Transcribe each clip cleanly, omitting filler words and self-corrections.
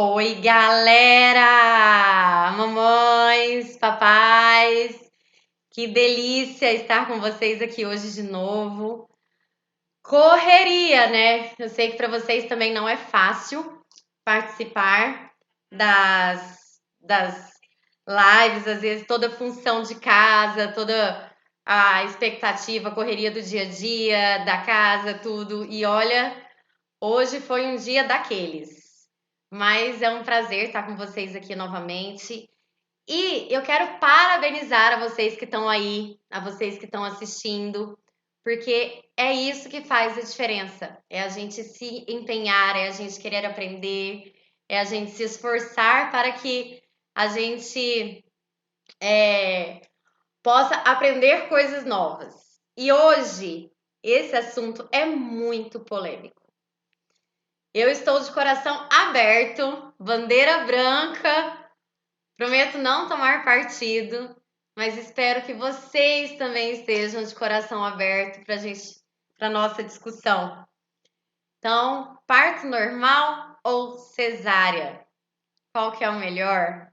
Oi, galera! Mamães, papais, que delícia estar com vocês aqui hoje de novo. Correria, né? Eu sei que para vocês também não é fácil participar das lives, às vezes toda a função de casa, toda a expectativa, a correria do dia a dia, da casa, tudo. E olha, hoje foi um dia daqueles. Mas é um prazer estar com vocês aqui novamente. E eu quero parabenizar a vocês que estão aí, a vocês que estão assistindo, porque é isso que faz a diferença. É a gente se empenhar, é a gente querer aprender, é a gente se esforçar para que a gente possa aprender coisas novas. E hoje, esse assunto é muito polêmico. Eu estou de coração aberto, bandeira branca. Prometo não tomar partido, mas espero que vocês também estejam de coração aberto para nossa discussão. Então, parto normal ou cesárea? Qual que é o melhor?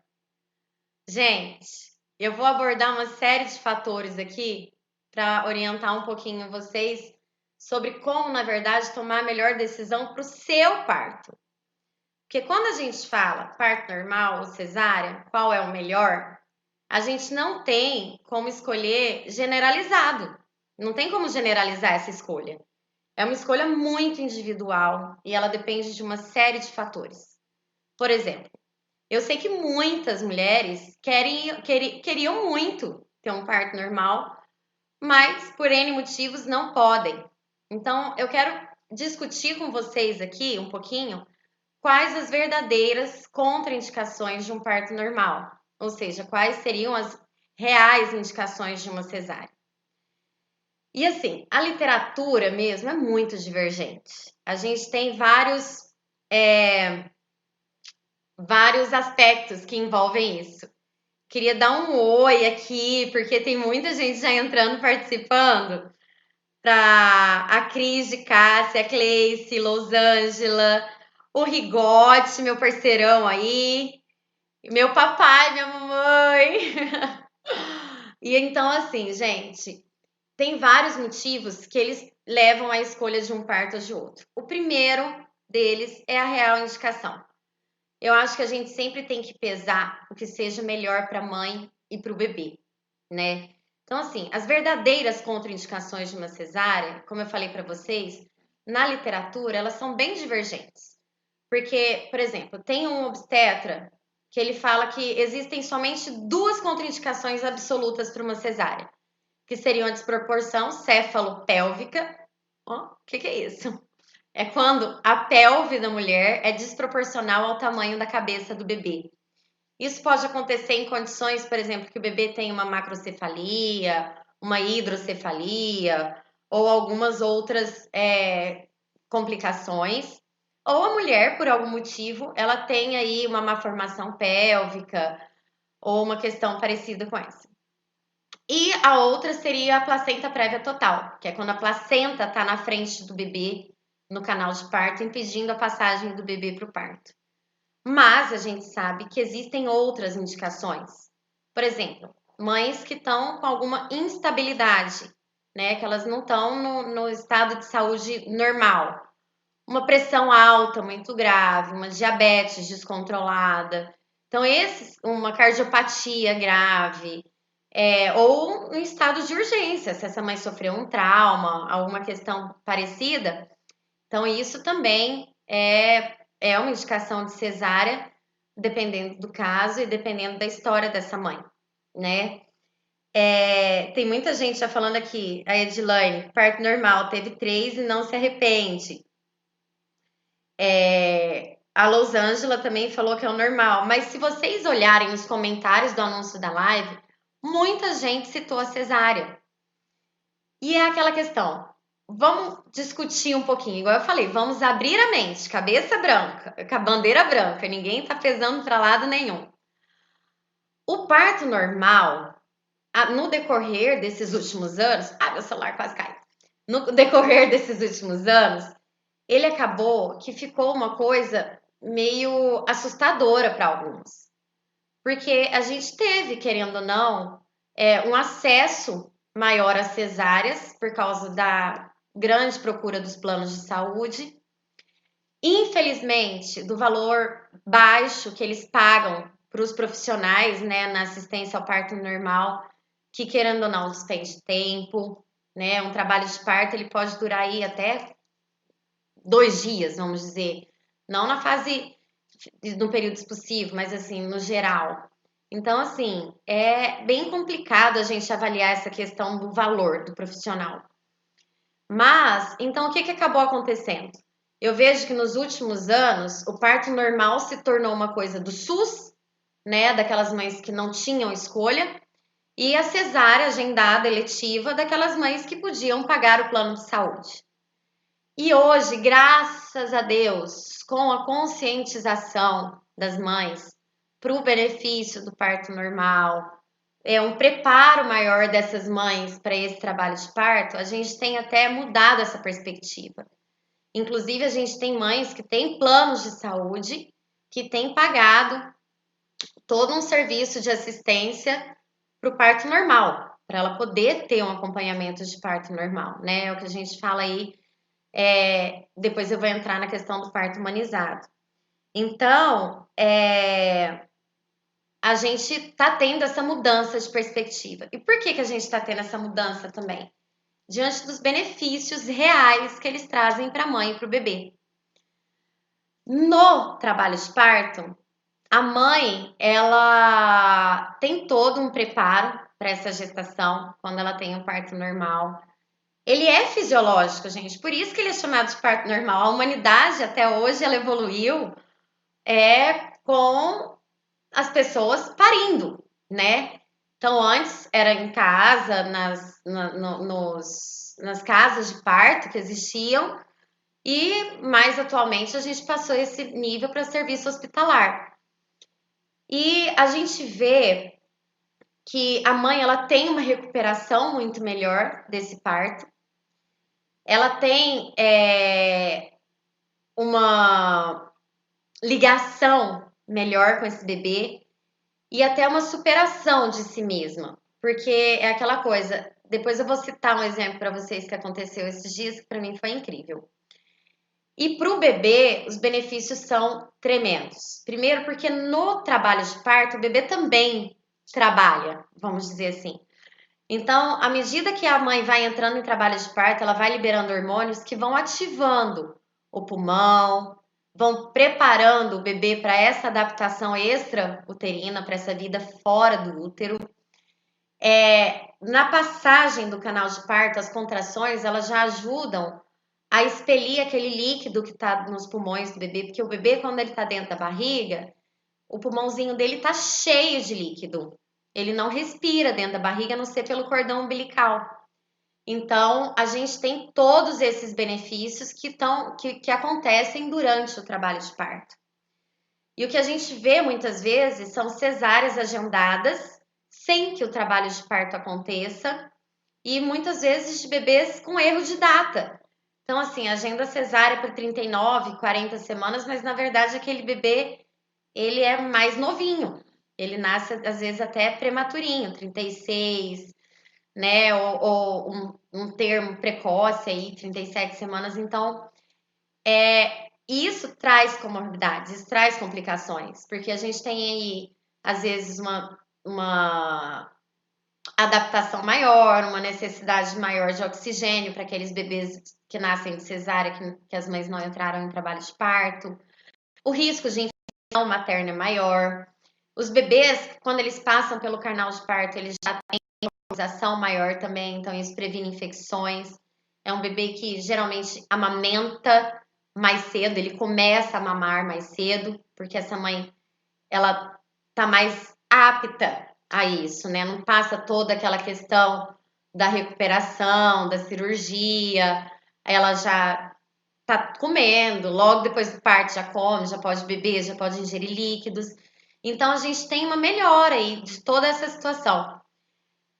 Gente, eu vou abordar uma série de fatores aqui para orientar um pouquinho vocês sobre como, na verdade, tomar a melhor decisão para o seu parto. Porque quando a gente fala parto normal ou cesárea, qual é o melhor? A gente não tem como escolher generalizado. Não tem como generalizar essa escolha. É uma escolha muito individual e ela depende de uma série de fatores. Por exemplo, eu sei que muitas mulheres queriam muito ter um parto normal, mas por N motivos não podem. Então, eu quero discutir com vocês aqui um pouquinho quais as verdadeiras contraindicações de um parto normal, ou seja, quais seriam as reais indicações de uma cesárea. E assim, a literatura mesmo é muito divergente. A gente tem vários aspectos que envolvem isso. Queria dar um oi aqui, porque tem muita gente já entrando, participando. Para a Cris de Cássia, a Cleice, Losângela, o Rigote, meu parceirão aí, meu papai, minha mamãe. E então, assim, gente, tem vários motivos que eles levam à escolha de um parto ou de outro. O primeiro deles é a real indicação. Eu acho que a gente sempre tem que pesar o que seja melhor para a mãe e para o bebê, né? Então, assim, as verdadeiras contraindicações de uma cesárea, como eu falei para vocês, na literatura, elas são bem divergentes. Porque, por exemplo, tem um obstetra que ele fala que existem somente duas contraindicações absolutas para uma cesárea, que seriam a desproporção céfalo-pélvica. O que é isso? É quando a pelve da mulher é desproporcional ao tamanho da cabeça do bebê. Isso pode acontecer em condições, por exemplo, que o bebê tem uma macrocefalia, uma hidrocefalia ou algumas outras complicações. Ou a mulher, por algum motivo, ela tem aí uma má formação pélvica ou uma questão parecida com essa. E a outra seria a placenta prévia total, que é quando a placenta está na frente do bebê no canal de parto, impedindo a passagem do bebê para o parto. Mas a gente sabe que existem outras indicações. Por exemplo, mães que estão com alguma instabilidade, né? Que elas não estão no estado de saúde normal. Uma pressão alta muito grave, uma diabetes descontrolada. Então, uma cardiopatia grave, ou um estado de urgência, se essa mãe sofreu um trauma, alguma questão parecida. Então, isso também é uma indicação de cesárea, dependendo do caso e dependendo da história dessa mãe, né? Tem muita gente já falando aqui, a Edilane, parto normal, teve 3 e não se arrepende. A Losângela também falou que é o normal, mas se vocês olharem os comentários do anúncio da live, muita gente citou a cesárea. E é aquela questão, vamos discutir um pouquinho, igual eu falei, vamos abrir a mente, cabeça branca, com a bandeira branca, ninguém tá pesando para lado nenhum. O parto normal, no decorrer desses últimos anos, meu celular quase caiu. No decorrer desses últimos anos, ele acabou que ficou uma coisa meio assustadora para alguns, porque a gente teve, querendo ou não, um acesso maior às cesáreas por causa da grande procura dos planos de saúde. Infelizmente, do valor baixo que eles pagam para os profissionais, né, na assistência ao parto normal, que querendo ou não despende tempo, né? Um trabalho de parto ele pode durar aí até 2 dias, vamos dizer, não na fase no período expulsivo, mas assim no geral. Então, assim, é bem complicado a gente avaliar essa questão do valor do profissional. Mas, então, o que acabou acontecendo? Eu vejo que nos últimos anos o parto normal se tornou uma coisa do SUS, né? Daquelas mães que não tinham escolha, e a cesárea agendada eletiva daquelas mães que podiam pagar o plano de saúde. E hoje, graças a Deus, com a conscientização das mães para o benefício do parto normal, um preparo maior dessas mães para esse trabalho de parto, a gente tem até mudado essa perspectiva. Inclusive, a gente tem mães que têm planos de saúde, que têm pagado todo um serviço de assistência para o parto normal, para ela poder ter um acompanhamento de parto normal, né? É o que a gente fala aí. Depois eu vou entrar na questão do parto humanizado. Então, a gente está tendo essa mudança de perspectiva. E por que a gente está tendo essa mudança também? Diante dos benefícios reais que eles trazem para a mãe e para o bebê. No trabalho de parto, a mãe, ela tem todo um preparo para essa gestação, quando ela tem um parto normal. Ele é fisiológico, gente, por isso que ele é chamado de parto normal. A humanidade, até hoje, ela evoluiu com as pessoas parindo, né? Então, antes era em casa, nas casas de parto que existiam, e mais atualmente a gente passou esse nível para serviço hospitalar. E a gente vê que a mãe ela tem uma recuperação muito melhor desse parto. Ela tem uma ligação melhor com esse bebê e até uma superação de si mesma. Porque é aquela coisa. Depois eu vou citar um exemplo para vocês que aconteceu esses dias, que para mim foi incrível. E para o bebê, os benefícios são tremendos. Primeiro, porque no trabalho de parto, o bebê também trabalha, vamos dizer assim. Então, à medida que a mãe vai entrando em trabalho de parto, ela vai liberando hormônios que vão ativando o pulmão, vão preparando o bebê para essa adaptação extra-uterina, para essa vida fora do útero. Na passagem do canal de parto, as contrações, elas já ajudam a expelir aquele líquido que está nos pulmões do bebê, porque o bebê, quando ele está dentro da barriga, o pulmãozinho dele está cheio de líquido. Ele não respira dentro da barriga, a não ser pelo cordão umbilical. Então, a gente tem todos esses benefícios que acontecem durante o trabalho de parto. E o que a gente vê muitas vezes são cesáreas agendadas sem que o trabalho de parto aconteça e muitas vezes de bebês com erro de data. Então, assim, agenda cesárea para 39, 40 semanas, mas na verdade aquele bebê, ele é mais novinho. Ele nasce, às vezes, até prematurinho, 36, né? Ou um termo precoce aí, 37 semanas. Então, isso traz comorbidades, isso traz complicações, porque a gente tem aí, às vezes, uma adaptação maior, uma necessidade maior de oxigênio para aqueles bebês que nascem de cesárea, que as mães não entraram em trabalho de parto. O risco de infecção materna é maior. Os bebês, quando eles passam pelo canal de parto, eles já têm uma imunização maior também, então isso previne infecções. É um bebê que geralmente amamenta mais cedo, ele começa a mamar mais cedo, porque essa mãe, ela tá mais apta a isso, né? Não passa toda aquela questão da recuperação, da cirurgia, ela já tá comendo, logo depois do parto já come, já pode beber, já pode ingerir líquidos. Então a gente tem uma melhora aí de toda essa situação.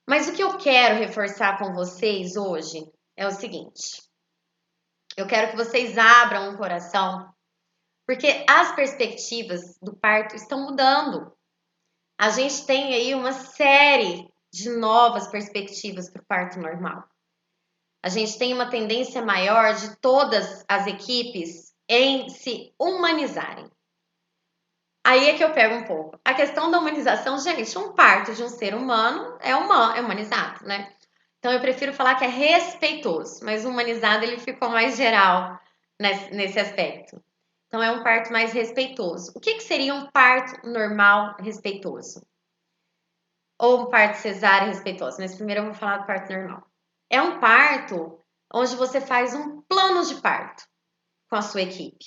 Mas o que eu quero reforçar com vocês hoje é o seguinte: eu quero que vocês abram um coração Porque as perspectivas do parto estão mudando. A gente tem aí uma série de novas perspectivas para o parto normal. A gente tem uma tendência maior de todas as equipes em se humanizarem. Aí é que eu pego um pouco. A questão da humanização, gente, um parto de um ser humano é humanizado, né? Então eu prefiro falar que é respeitoso, mas humanizado ele ficou mais geral nesse aspecto. Então é um parto mais respeitoso. O que seria um parto normal respeitoso? Ou um parto cesárea respeitoso? Mas primeiro eu vou falar do parto normal. É um parto onde você faz um plano de parto com a sua equipe.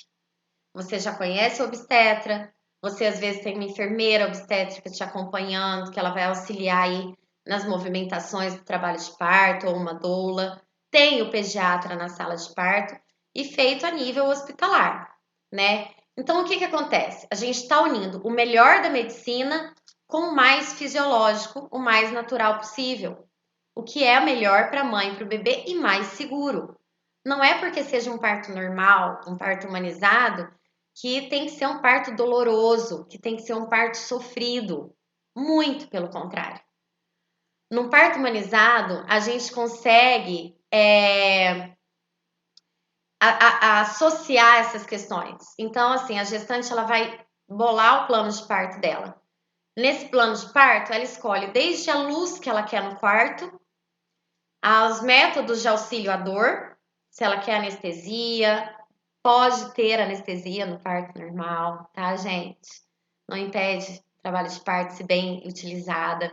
Você já conhece o obstetra, você às vezes tem uma enfermeira obstétrica te acompanhando, que ela vai auxiliar aí nas movimentações do trabalho de parto, ou uma doula. Tem o pediatra na sala de parto e feito a nível hospitalar, né? Então, o que acontece? A gente está unindo o melhor da medicina com o mais fisiológico, o mais natural possível. O que é melhor para a mãe e para o bebê e mais seguro. Não é porque seja um parto normal, um parto humanizado, que tem que ser um parto doloroso, que tem que ser um parto sofrido. Muito pelo contrário. Num parto humanizado, a gente consegue associar essas questões. Então, assim, a gestante ela vai bolar o plano de parto dela. Nesse plano de parto, ela escolhe desde a luz que ela quer no quarto, aos métodos de auxílio à dor, se ela quer anestesia, pode ter anestesia no parto normal, tá, gente? Não impede o trabalho de parto se bem utilizada.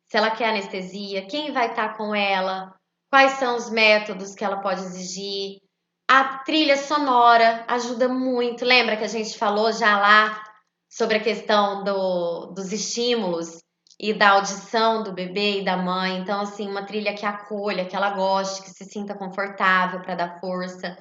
Se ela quer anestesia, quem vai estar com ela, quais são os métodos que ela pode exigir. A trilha sonora ajuda muito. Lembra que a gente falou já lá sobre a questão dos estímulos e da audição do bebê e da mãe? Então, assim, uma trilha que acolha, que ela goste, que se sinta confortável para dar força.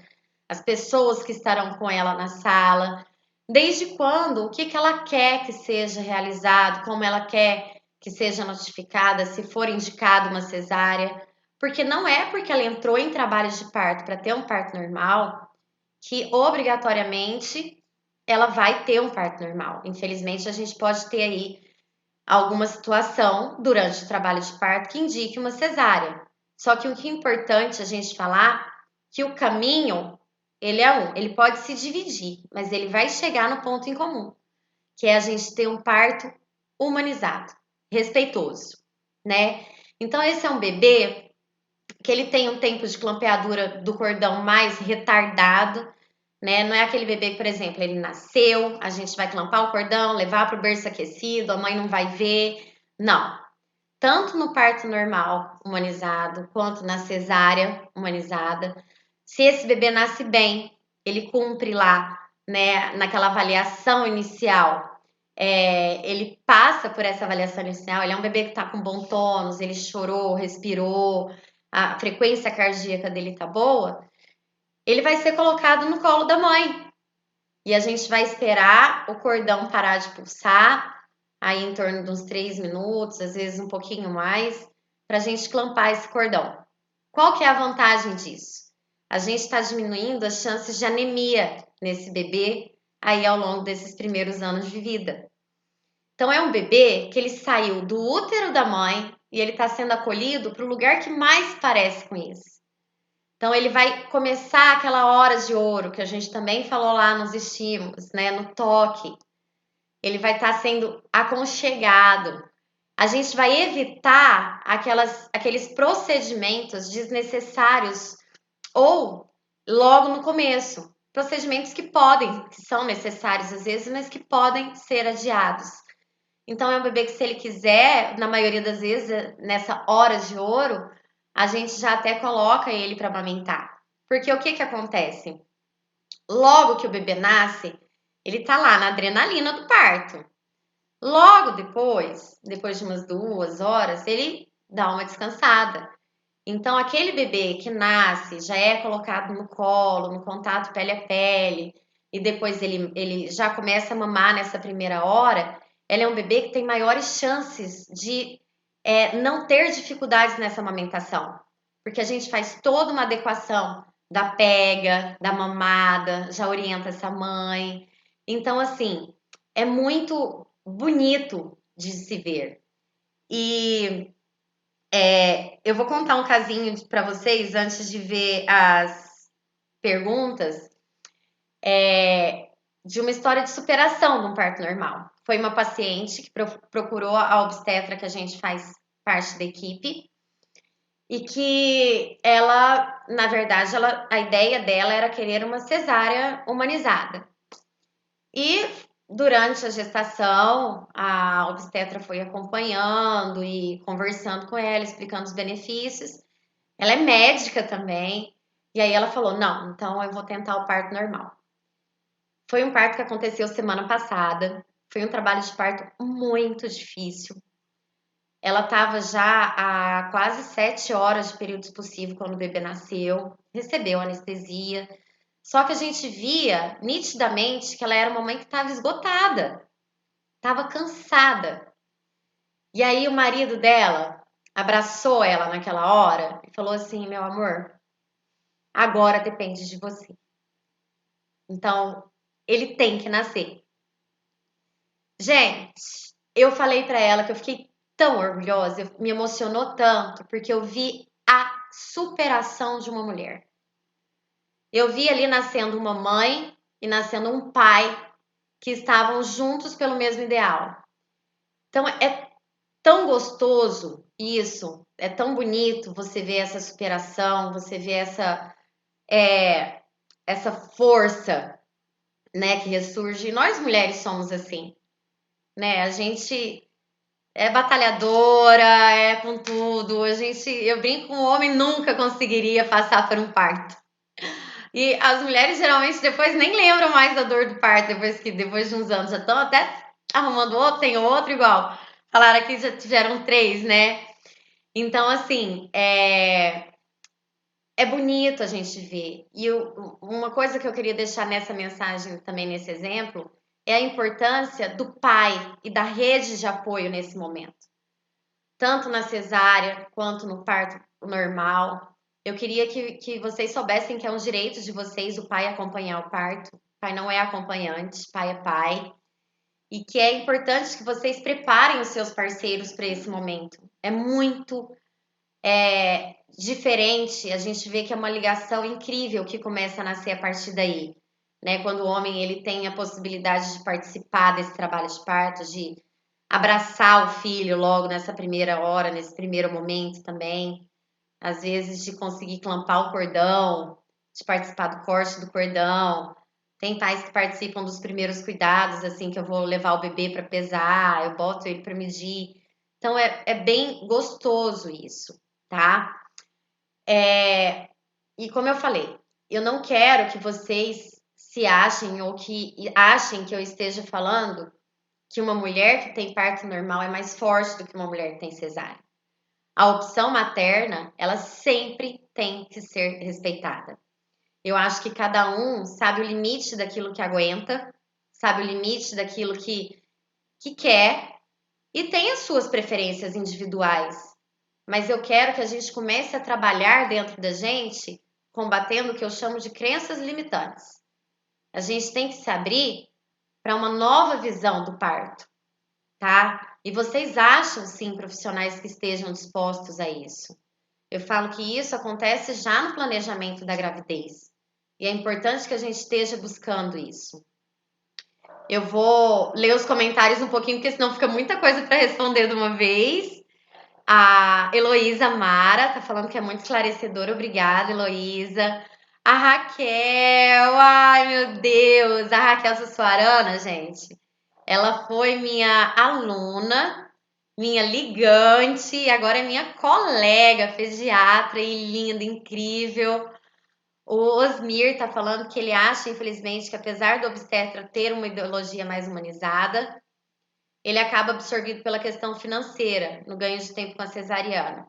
As pessoas que estarão com ela na sala. Desde quando, o que ela quer que seja realizado, como ela quer que seja notificada, se for indicado uma cesárea. Porque não é porque ela entrou em trabalho de parto para ter um parto normal que obrigatoriamente ela vai ter um parto normal. Infelizmente, a gente pode ter aí alguma situação durante o trabalho de parto que indique uma cesárea. Só que o que é importante a gente falar que o caminho ele é ele pode se dividir, mas ele vai chegar no ponto em comum, que é a gente ter um parto humanizado, respeitoso, né? Então esse é um bebê que ele tem um tempo de clampeadura do cordão mais retardado, né? Não é aquele bebê que, por exemplo, ele nasceu, a gente vai clampar o cordão, levar para o berço aquecido, a mãe não vai ver. Não. Tanto no parto normal humanizado, quanto na cesárea humanizada, se esse bebê nasce bem, ele cumpre lá, né, naquela avaliação inicial, ele passa por essa avaliação inicial, ele é um bebê que está com bom tônus, ele chorou, respirou, a frequência cardíaca dele tá boa, ele vai ser colocado no colo da mãe. E a gente vai esperar o cordão parar de pulsar, aí em torno de uns 3 minutos, às vezes um pouquinho mais, para a gente clampar esse cordão. Qual que é a vantagem disso? A gente está diminuindo as chances de anemia nesse bebê aí ao longo desses primeiros anos de vida. Então é um bebê que ele saiu do útero da mãe e ele está sendo acolhido para o lugar que mais parece com isso. Então ele vai começar aquela hora de ouro que a gente também falou lá nos estímulos, né, no toque. Ele vai estar sendo aconchegado. A gente vai evitar aqueles procedimentos desnecessários ou logo no começo. Procedimentos que são necessários às vezes, mas que podem ser adiados. Então é um bebê que, se ele quiser, na maioria das vezes, nessa hora de ouro, a gente já até coloca ele para amamentar. Porque o que acontece? Logo que o bebê nasce, ele tá lá na adrenalina do parto. Logo depois de umas 2 horas, ele dá uma descansada. Então, aquele bebê que nasce, já é colocado no colo, no contato pele a pele, e depois ele já começa a mamar nessa primeira hora, ele é um bebê que tem maiores chances de não ter dificuldades nessa amamentação. Porque a gente faz toda uma adequação da pega, da mamada, já orienta essa mãe. Então, assim, é muito bonito de se ver. E eu vou contar um casinho para vocês antes de ver as perguntas, de uma história de superação de um parto normal. Foi uma paciente que procurou a obstetra que a gente faz parte da equipe e que ela, na verdade, a ideia dela era querer uma cesárea humanizada. E durante a gestação, a obstetra foi acompanhando e conversando com ela, explicando os benefícios. Ela é médica também. E aí ela falou: não, então eu vou tentar o parto normal. Foi um parto que aconteceu semana passada. Foi um trabalho de parto muito difícil. Ela estava já há quase 7 horas de período expulsivo quando o bebê nasceu, recebeu anestesia. Só que a gente via nitidamente que ela era uma mãe que estava esgotada, estava cansada. E aí o marido dela abraçou ela naquela hora e falou assim: meu amor, agora depende de você. Então, ele tem que nascer. Gente, eu falei pra ela que eu fiquei tão orgulhosa, me emocionou tanto, porque eu vi a superação de uma mulher. Eu vi ali nascendo uma mãe e nascendo um pai que estavam juntos pelo mesmo ideal. Então é tão gostoso isso, é tão bonito você ver essa superação, você ver essa força, né, que ressurge. E nós mulheres somos assim, né? A gente é batalhadora, é com tudo. Eu brinco com o homem nunca conseguiria passar por um parto. E as mulheres geralmente depois nem lembram mais da dor do parto, depois de uns anos já estão até arrumando outro, tem outro igual. Falaram que já tiveram 3, né? Então, assim, é bonito a gente ver. E uma coisa que eu queria deixar nessa mensagem, também nesse exemplo, é a importância do pai e da rede de apoio nesse momento. Tanto na cesárea quanto no parto normal. Eu queria que vocês soubessem que é um direito de vocês o pai acompanhar o parto. O pai não é acompanhante, pai é pai. E que é importante que vocês preparem os seus parceiros para esse momento. É muito diferente, a gente vê que é uma ligação incrível que começa a nascer a partir daí, né? Quando o homem ele tem a possibilidade de participar desse trabalho de parto, de abraçar o filho logo nessa primeira hora, nesse primeiro momento também, às vezes de conseguir clampar o cordão, de participar do corte do cordão. Tem pais que participam dos primeiros cuidados, assim, que eu vou levar o bebê para pesar, eu boto ele para medir. Então é bem gostoso isso, tá? E como eu falei, eu não quero que vocês se achem ou que achem que eu esteja falando que uma mulher que tem parto normal é mais forte do que uma mulher que tem cesárea. A opção materna, ela sempre tem que ser respeitada. Eu acho que cada um sabe o limite daquilo que aguenta, sabe o limite daquilo que quer e tem as suas preferências individuais. Mas eu quero que a gente comece a trabalhar dentro da gente, combatendo o que eu chamo de crenças limitantes. A gente tem que se abrir para uma nova visão do parto, tá? E vocês acham, sim, profissionais que estejam dispostos a isso. Eu falo que isso acontece já no planejamento da gravidez. E é importante que a gente esteja buscando isso. Eu vou ler os comentários um pouquinho, porque senão fica muita coisa para responder de uma vez. A Heloísa Mara tá falando que é muito esclarecedora. Obrigada, Heloísa. A Raquel, ai meu Deus, a Raquel Sussuarana, gente. Ela foi minha aluna, minha ligante, e agora é minha colega pediatra e linda, incrível. O Osmir tá falando que ele acha, infelizmente, que apesar do obstetra ter uma ideologia mais humanizada, ele acaba absorvido pela questão financeira, no ganho de tempo com a cesariana.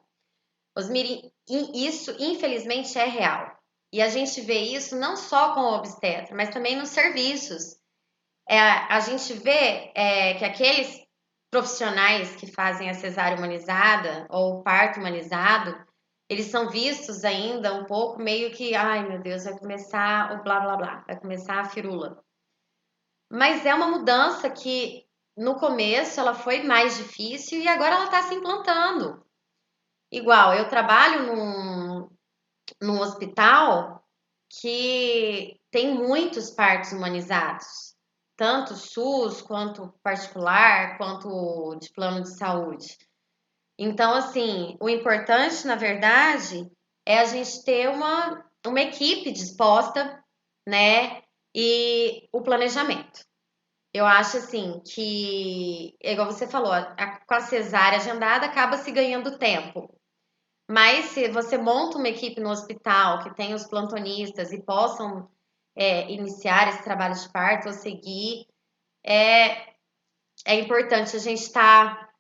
Osmir, isso infelizmente é real. E a gente vê isso não só com o obstetra, mas também nos serviços. A gente vê que aqueles profissionais que fazem a cesárea humanizada ou o parto humanizado, eles são vistos ainda um pouco meio que, ai meu Deus, vai começar o blá blá blá, vai começar a firula. Mas é uma mudança que no começo ela foi mais difícil e agora ela está se implantando. Igual, eu trabalho num hospital que tem muitos partos humanizados, tanto SUS, quanto particular, quanto de plano de saúde. Então, assim, o importante, na verdade, é a gente ter uma equipe disposta, né? E o planejamento. Eu acho, assim, que, igual você falou, com a cesárea agendada acaba se ganhando tempo. Mas se você monta uma equipe no hospital que tem os plantonistas e possam iniciar esse trabalho de parto ou seguir, é importante a gente estar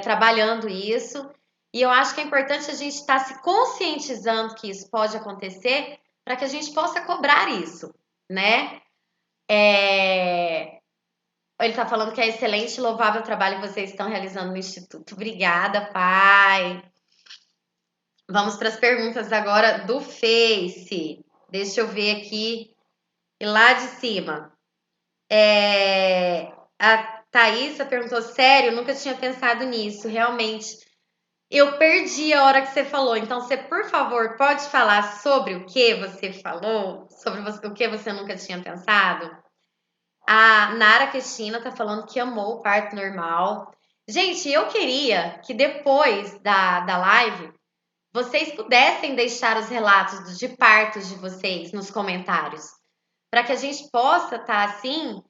trabalhando isso. E eu acho que é importante a gente estar se conscientizando que isso pode acontecer para que a gente possa cobrar isso, né? Ele está falando que é excelente e louvável o trabalho que vocês estão realizando no Instituto. Obrigada, pai. Vamos para as perguntas agora do Face. Deixa eu ver aqui. E lá de cima. A Thaísa perguntou: sério, nunca tinha pensado nisso. Realmente, eu perdi a hora que você falou. Então, você, por favor, pode falar sobre o que você falou? Sobre o que você nunca tinha pensado? A Nara Cristina tá falando que amou o parto normal. Gente, eu queria que depois da live vocês pudessem deixar os relatos de partos de vocês nos comentários, para que a gente possa estar assim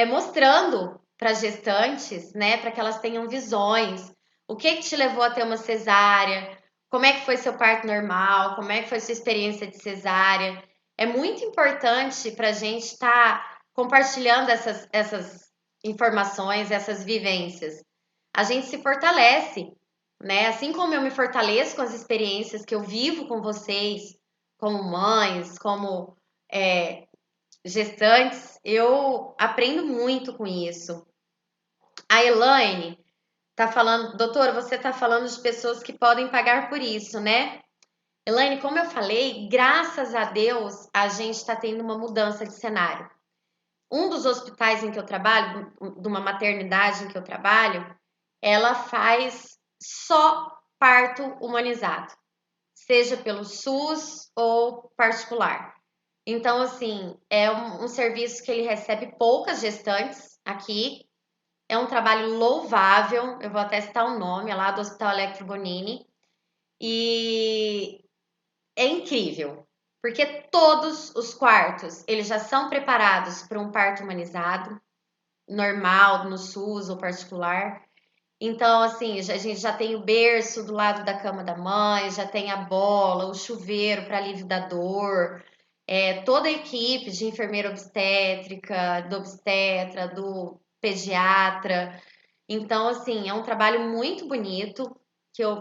mostrando para as gestantes, né, para que elas tenham visões. O que te levou a ter uma cesárea? Como é que foi seu parto normal? Como é que foi sua experiência de cesárea? É muito importante para a gente estar compartilhando essas informações, essas vivências. A gente se fortalece, né? Assim como eu me fortaleço com as experiências que eu vivo com vocês, como mães, como gestantes, eu aprendo muito com isso. A Elaine tá falando, doutora, você tá falando de pessoas que podem pagar por isso, né? Elaine, como eu falei, graças a Deus a gente está tendo uma mudança de cenário. Um dos hospitais em que eu trabalho, de uma maternidade em que eu trabalho, ela faz só parto humanizado, seja pelo SUS ou particular. Então, assim, é um serviço que ele recebe poucas gestantes aqui. É um trabalho louvável. Eu vou até citar o nome, é lá do Hospital Electro Bonini. E é incrível, porque todos os quartos, eles já são preparados para um parto humanizado, normal, no SUS ou particular. Então, assim, a gente já tem o berço do lado da cama da mãe, já tem a bola, o chuveiro para alívio da dor, toda a equipe de enfermeira obstétrica, do obstetra, do pediatra. Então, assim, é um trabalho muito bonito, que eu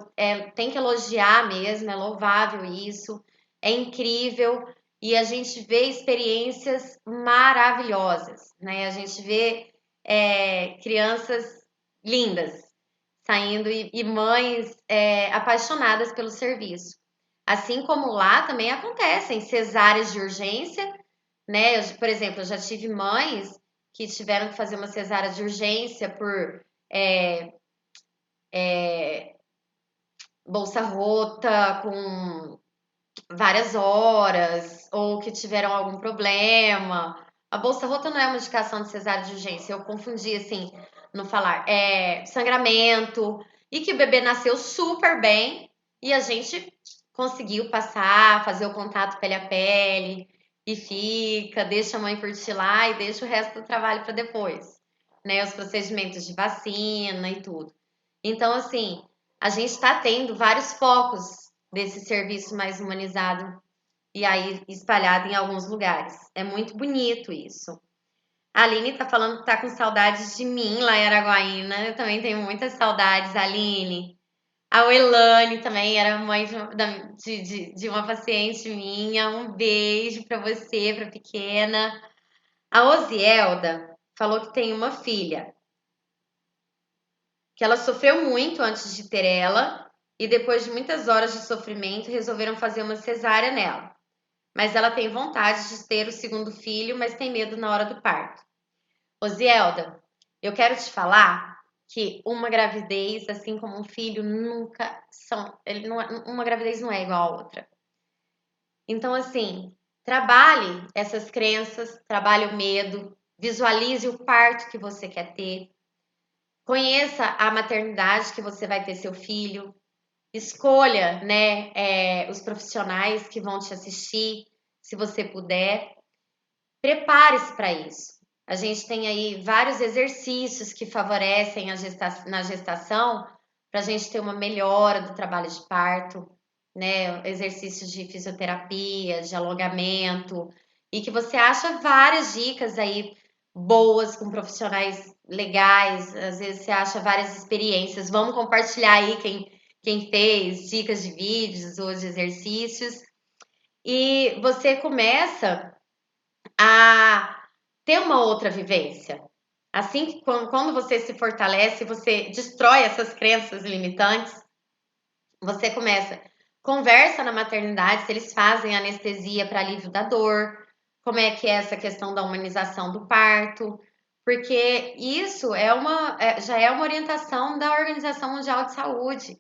tenho que elogiar mesmo, é louvável isso, é incrível, e a gente vê experiências maravilhosas, né? A gente vê crianças lindas saindo e mães apaixonadas pelo serviço. Assim como lá também acontecem cesáreas de urgência, né? Por exemplo, eu já tive mães que tiveram que fazer uma cesárea de urgência por bolsa rota, com várias horas, ou que tiveram algum problema. A bolsa rota não é uma indicação de cesárea de urgência, eu confundi assim no falar. É sangramento, e que o bebê nasceu super bem e a gente conseguiu passar, fazer o contato pele a pele e fica, deixa a mãe curtir lá e deixa o resto do trabalho para depois, né? Os procedimentos de vacina e tudo. Então, assim, a gente está tendo vários focos desse serviço mais humanizado e aí espalhado em alguns lugares. É muito bonito isso. A Aline tá falando que tá com saudades de mim lá em Araguaína. Eu também tenho muitas saudades, Aline. A Elane também era mãe de uma paciente minha. Um beijo para você, para pequena. A Osielda falou que tem uma filha, que ela sofreu muito antes de ter ela e depois de muitas horas de sofrimento, resolveram fazer uma cesárea nela. Mas ela tem vontade de ter o segundo filho, mas tem medo na hora do parto. Osielda, eu quero te falar que uma gravidez, assim como um filho, nunca são. Uma gravidez não é igual a outra. Então, assim, trabalhe essas crenças, trabalhe o medo, visualize o parto que você quer ter, conheça a maternidade que você vai ter seu filho, escolha, né, os profissionais que vão te assistir, se você puder. Prepare-se para isso. A gente tem aí vários exercícios que favorecem na gestação para a gente ter uma melhora do trabalho de parto, né? Exercícios de fisioterapia, de alongamento, e que você acha várias dicas aí boas com profissionais legais. Às vezes você acha várias experiências. Vamos compartilhar aí quem fez dicas de vídeos ou de exercícios. E você começa a ter uma outra vivência. Assim que quando você se fortalece, você destrói essas crenças limitantes, você começa, conversa na maternidade se eles fazem anestesia para alívio da dor, como é que é essa questão da humanização do parto, porque isso já é uma orientação da Organização Mundial de Saúde.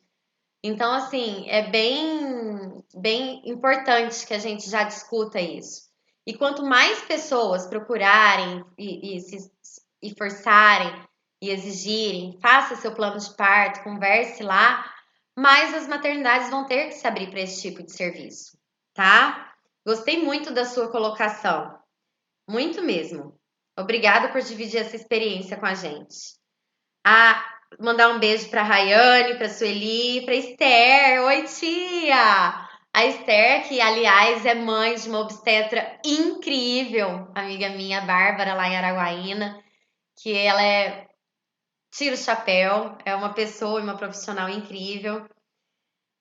Então, assim, é bem importante que a gente já discuta isso. E quanto mais pessoas procurarem e forçarem e exigirem, faça seu plano de parto, converse lá, mais as maternidades vão ter que se abrir para esse tipo de serviço, tá? Gostei muito da sua colocação, muito mesmo. Obrigada por dividir essa experiência com a gente. Mandar um beijo para Rayane, para Sueli, para Esther. Oi, tia! A Esther, que aliás é mãe de uma obstetra incrível, amiga minha, Bárbara, lá em Araguaína, que ela tira o chapéu, é uma pessoa e uma profissional incrível.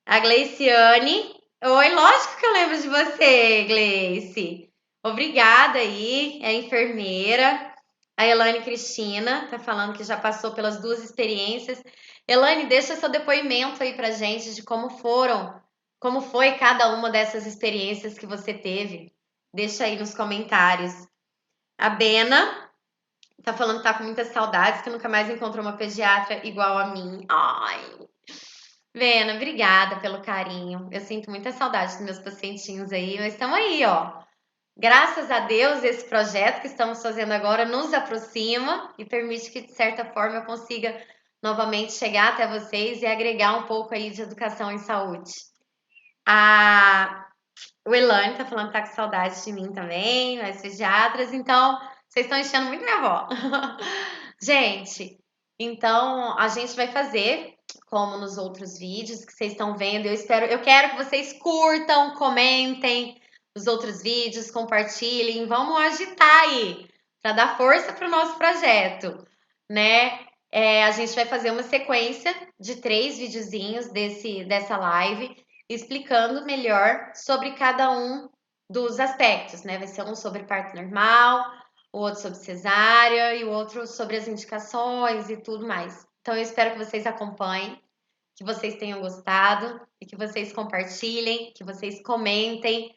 A Gleiciane. Oi, lógico que eu lembro de você, Gleice. Obrigada aí, é enfermeira. A Elane Cristina tá falando que já passou pelas duas experiências. Elane, deixa seu depoimento aí pra gente de como foi cada uma dessas experiências que você teve. Deixa aí nos comentários. A Bena tá falando que tá com muitas saudades, que nunca mais encontrou uma pediatra igual a mim. Ai, Bena, obrigada pelo carinho. Eu sinto muita saudade dos meus pacientinhos aí, mas estamos aí, ó. Graças a Deus, esse projeto que estamos fazendo agora nos aproxima e permite que, de certa forma, eu consiga novamente chegar até vocês e agregar um pouco aí de educação em saúde. O Elane está falando que está com saudade de mim também, nós pediatras, então vocês estão enchendo muito minha avó. Gente, então a gente vai fazer como nos outros vídeos que vocês estão vendo. Eu quero que vocês curtam, comentem os outros vídeos, compartilhem, vamos agitar aí para dar força para o nosso projeto, né? A gente vai fazer uma sequência de 3 videozinhos dessa live explicando melhor sobre cada um dos aspectos, né? Vai ser um sobre parto normal, o outro sobre cesárea e o outro sobre as indicações e tudo mais. Então eu espero que vocês acompanhem, que vocês tenham gostado e que vocês compartilhem, que vocês comentem,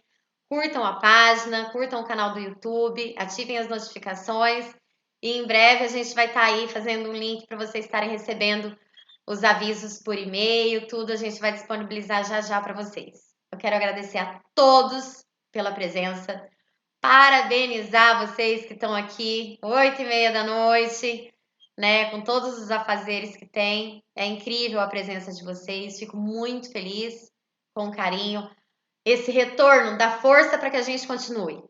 curtam a página, curtam o canal do YouTube, ativem as notificações e em breve a gente vai estar aí fazendo um link para vocês estarem recebendo os avisos por e-mail, tudo a gente vai disponibilizar já para vocês. Eu quero agradecer a todos pela presença, parabenizar vocês que estão aqui 8h30 da noite, né, com todos os afazeres que tem. É incrível a presença de vocês, fico muito feliz, com carinho. Esse retorno dá força para que a gente continue,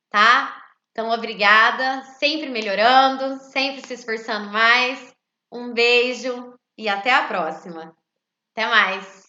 tá? Então, obrigada, sempre melhorando, sempre se esforçando mais. Um beijo e até a próxima. Até mais!